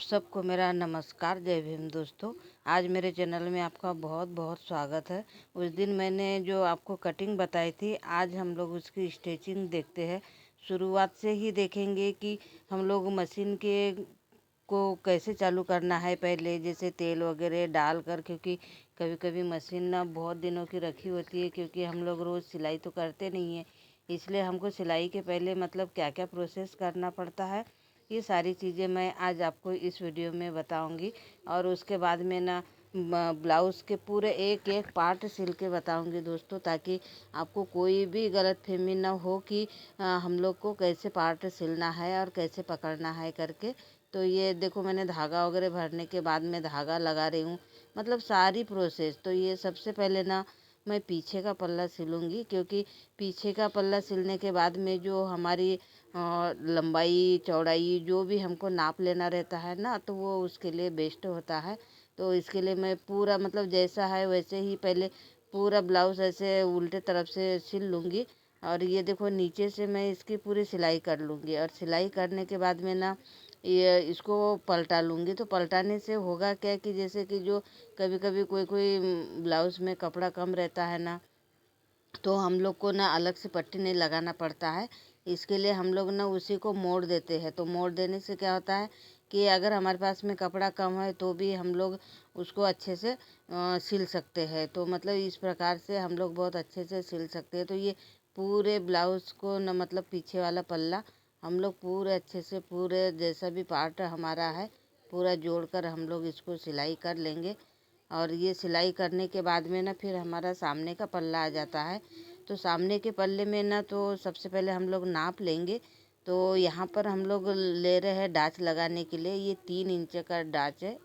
सबको मेरा नमस्कार, जय भीम दोस्तों। आज मेरे चैनल में आपका बहुत बहुत स्वागत है। उस दिन मैंने जो आपको कटिंग बताई थी, आज हम लोग उसकी स्टिचिंग देखते हैं। शुरुआत से ही देखेंगे कि हम लोग मशीन के को कैसे चालू करना है। पहले जैसे तेल वगैरह डाल कर, क्योंकि कभी कभी मशीन ना बहुत दिनों की रखी होती है, क्योंकि हम लोग रोज़ सिलाई तो करते नहीं हैं। इसलिए हमको सिलाई के पहले मतलब क्या क्या प्रोसेस करना पड़ता है, ये सारी चीज़ें मैं आज आपको इस वीडियो में बताऊंगी। और उसके बाद में ना ब्लाउज़ के पूरे एक एक पार्ट सिल के बताऊंगी दोस्तों, ताकि आपको कोई भी गलतफहमी ना हो कि हम लोग को कैसे पार्ट सिलना है और कैसे पकड़ना है करके। तो ये देखो, मैंने धागा वगैरह भरने के बाद में धागा लगा रही हूँ, मतलब सारी प्रोसेस। तो ये सबसे पहले ना मैं पीछे का पल्ला सिलूँगी, क्योंकि पीछे का पल्ला सिलने के बाद में जो हमारी लंबाई चौड़ाई जो भी हमको नाप लेना रहता है ना, तो वो उसके लिए बेस्ट होता है। तो इसके लिए मैं पूरा मतलब जैसा है वैसे ही पहले पूरा ब्लाउज़ ऐसे उल्टे तरफ से सिल लूँगी। और ये देखो, नीचे से मैं इसकी पूरी सिलाई कर लूँगी, और सिलाई करने के बाद में ना ये इसको पलटा लूँगी। तो पलटाने से होगा क्या कि जैसे कि जो कभी कभी कोई कोई ब्लाउज़ में कपड़ा कम रहता है ना, तो हम लोग को ना अलग से पट्टी नहीं लगाना पड़ता है। इसके लिए हम लोग ना उसी को मोड़ देते हैं। तो मोड़ देने से क्या होता है कि अगर हमारे पास में कपड़ा कम है तो भी हम लोग उसको अच्छे से सिल सकते हैं। तो मतलब इस प्रकार से हम लोग बहुत अच्छे से सिल सकते हैं। तो ये पूरे ब्लाउज़ को ना मतलब पीछे वाला पल्ला हम लोग पूरे अच्छे से पूरे जैसा भी पार्ट हमारा है पूरा जोड़कर हम लोग इसको सिलाई कर लेंगे। और ये सिलाई करने के बाद में ना फिर हमारा सामने का पल्ला आ जाता है। तो सामने के पल्ले में ना तो सबसे पहले हम लोग नाप लेंगे। तो यहाँ पर हम लोग ले रहे हैं डाच लगाने के लिए, ये 3 इंच का डाच है।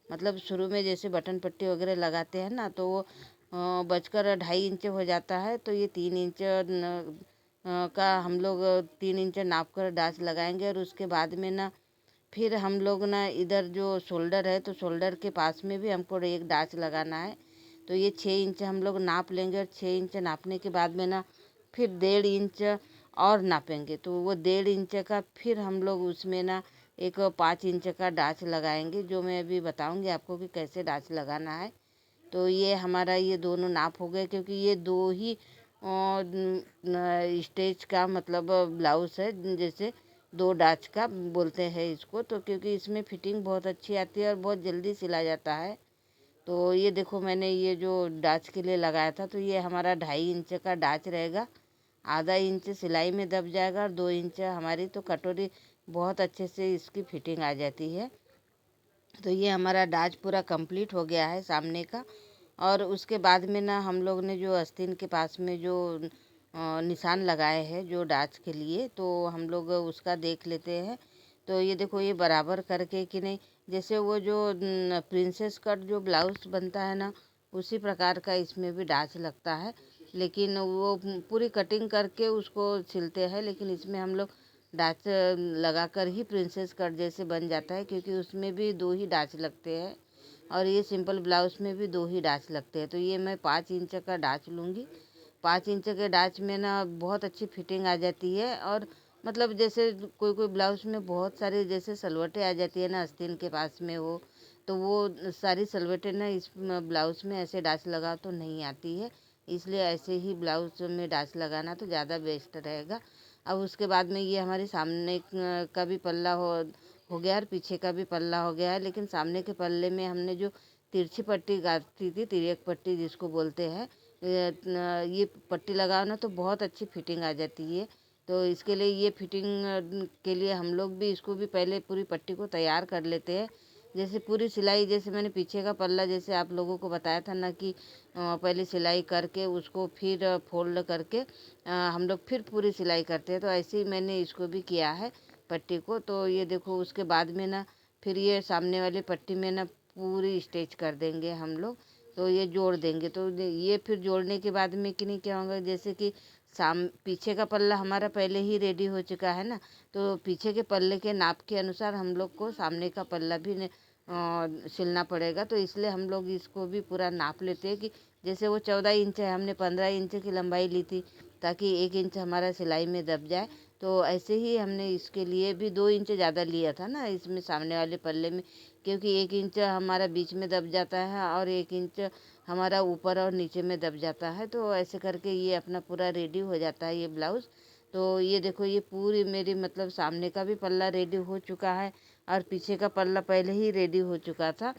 मतलब शुरू में जैसे बटन पट्टी वगैरह लगाते हैं ना, तो वो बचकर 2.5 इंच हो जाता है। तो ये 3 इंच का हम लोग 3 इंच नाप कर डाच लगाएंगे। और उसके बाद में ना फिर हम लोग ना इधर जो शोल्डर है, तो शोल्डर के पास में भी हमको एक डाच लगाना है। तो ये 6 इंच हम लोग नाप लेंगे, और 6 इंच नापने के बाद में ना फिर 1.5 इंच और नापेंगे। तो वो 1.5 इंच का फिर हम लोग उसमें ना एक 5 इंच का डाच लगाएंगे, जो मैं अभी बताऊंगी आपको कि कैसे डाच लगाना है। तो ये हमारा ये दोनों नाप हो गए, क्योंकि ये दो ही स्टेज का मतलब ब्लाउज़ है, जैसे 2 डाच का बोलते हैं इसको। तो क्योंकि इसमें फिटिंग बहुत अच्छी आती है और बहुत जल्दी सिला जाता है। तो ये देखो, मैंने ये जो डाच के लिए लगाया था, तो ये हमारा 2.5 इंच का डाच रहेगा। आधा इंच सिलाई में दब जाएगा, और 2 इंच हमारी तो कटोरी बहुत अच्छे से इसकी फिटिंग आ जाती है। तो ये हमारा डाच पूरा कंप्लीट हो गया है सामने का। और उसके बाद में ना हम लोग ने जो आस्तीन के पास में जो निशान लगाए हैं जो डाच के लिए, तो हम लोग उसका देख लेते हैं। तो ये देखो, ये बराबर करके कि नहीं, जैसे वो जो प्रिंसेस कट जो ब्लाउज बनता है ना, उसी प्रकार का इसमें भी डाच लगता है। लेकिन वो पूरी कटिंग करके उसको सिलते हैं, लेकिन इसमें हम लोग डाच लगाकर ही प्रिंसेस कट जैसे बन जाता है, क्योंकि उसमें भी 2 ही डाच लगते हैं। और ये सिंपल ब्लाउज में भी 2 ही डाच लगते हैं। तो ये मैं 5 इंच का डाच लूँगी। 5 इंच के डाच में ना बहुत अच्छी फिटिंग आ जाती है। और मतलब जैसे कोई कोई ब्लाउज में बहुत सारी जैसे सलवटें आ जाती है ना आस्तीन के पास में हो, तो वो सारी सलवटें ना इस ब्लाउज में ऐसे डाच लगा तो नहीं आती है। इसलिए ऐसे ही ब्लाउज में डाच लगाना तो ज़्यादा बेस्ट रहेगा। अब उसके बाद में ये हमारे सामने का भी पल्ला हो गया, और पीछे का भी पल्ला हो गया है। लेकिन सामने के पल्ले में हमने जो तिरछी पट्टी गाती थी, तिर्यक पट्टी जिसको बोलते हैं, ये पट्टी लगाओ ना तो बहुत अच्छी फिटिंग आ जाती है। तो इसके लिए ये फिटिंग के लिए हम लोग भी इसको भी पहले पूरी पट्टी को तैयार कर लेते हैं। जैसे पूरी सिलाई, जैसे मैंने पीछे का पल्ला जैसे आप लोगों को बताया था ना कि पहले सिलाई करके उसको फिर फोल्ड करके हम लोग फिर पूरी सिलाई करते हैं, तो ऐसे ही मैंने इसको भी किया है पट्टी को। तो ये देखो, उसके बाद में ना फिर ये सामने वाली पट्टी में ना पूरी स्टिच कर देंगे हम लोग। तो ये जोड़ देंगे। तो ये फिर जोड़ने के बाद में कि नहीं क्या होगा, जैसे कि पीछे का पल्ला हमारा पहले ही रेडी हो चुका है ना, तो पीछे के पल्ले के नाप के अनुसार हम लोग को सामने का पल्ला भी सिलना पड़ेगा। तो इसलिए हम लोग इसको भी पूरा नाप लेते हैं कि जैसे वो 14 इंच है, हमने 15 इंच की लंबाई ली थी, ताकि 1 इंच हमारा सिलाई में दब जाए। तो ऐसे ही हमने इसके लिए भी 2 इंच ज़्यादा लिया था ना इसमें सामने वाले पल्ले में, क्योंकि 1 इंच हमारा बीच में दब जाता है और 1 इंच हमारा ऊपर और नीचे में दब जाता है। तो ऐसे करके ये अपना पूरा रेडी हो जाता है ये ब्लाउज़। तो ये देखो ये पूरी मेरी मतलब सामने का भी पल्ला रेडी हो चुका है और पीछे का पल्ला पहले ही रेडी हो चुका था।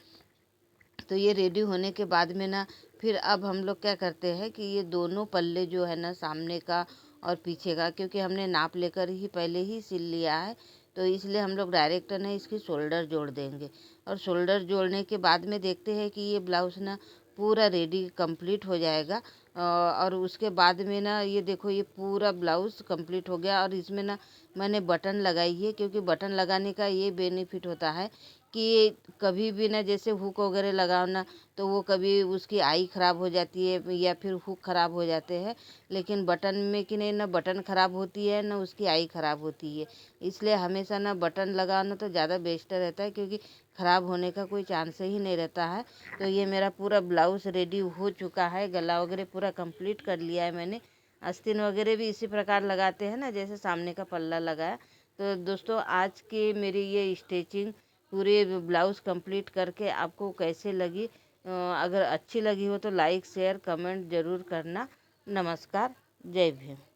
तो ये रेडी होने के बाद में ना फिर अब हम लोग क्या करते हैं कि ये दोनों पल्ले जो है ना सामने का और पीछे का, क्योंकि हमने नाप लेकर ही पहले ही सिल लिया है, तो इसलिए हम लोग डायरेक्ट ना इसकी शोल्डर जोड़ देंगे। और शोल्डर जोड़ने के बाद में देखते हैं कि ये ब्लाउज़ ना पूरा रेडी कंप्लीट हो जाएगा। और उसके बाद में ना ये देखो ये पूरा ब्लाउज़ कंप्लीट हो गया। और इसमें ना मैंने बटन लगाई है, क्योंकि बटन लगाने का ये बेनिफिट होता है कि कभी भी ना जैसे हुक वगैरह लगाओ ना तो वो कभी उसकी आई ख़राब हो जाती है या फिर हुक ख़राब हो जाते हैं। लेकिन बटन में कि नहीं, ना बटन ख़राब होती है ना उसकी आई ख़राब होती है। इसलिए हमेशा ना बटन लगाना तो ज़्यादा बेस्ट रहता है, क्योंकि ख़राब होने का कोई चांस ही नहीं रहता है। तो ये मेरा पूरा ब्लाउज़ रेडी हो चुका है, गला वगैरह पूरा कंप्लीट कर लिया है मैंने। आस्तीन वगैरह भी इसी प्रकार लगाते हैं ना जैसे सामने का पल्ला लगाया। तो दोस्तों आज की मेरी ये स्टिचिंग पूरे ब्लाउज़ कंप्लीट करके आपको कैसे लगी? अगर अच्छी लगी हो तो लाइक शेयर कमेंट ज़रूर करना। नमस्कार, जय भीम।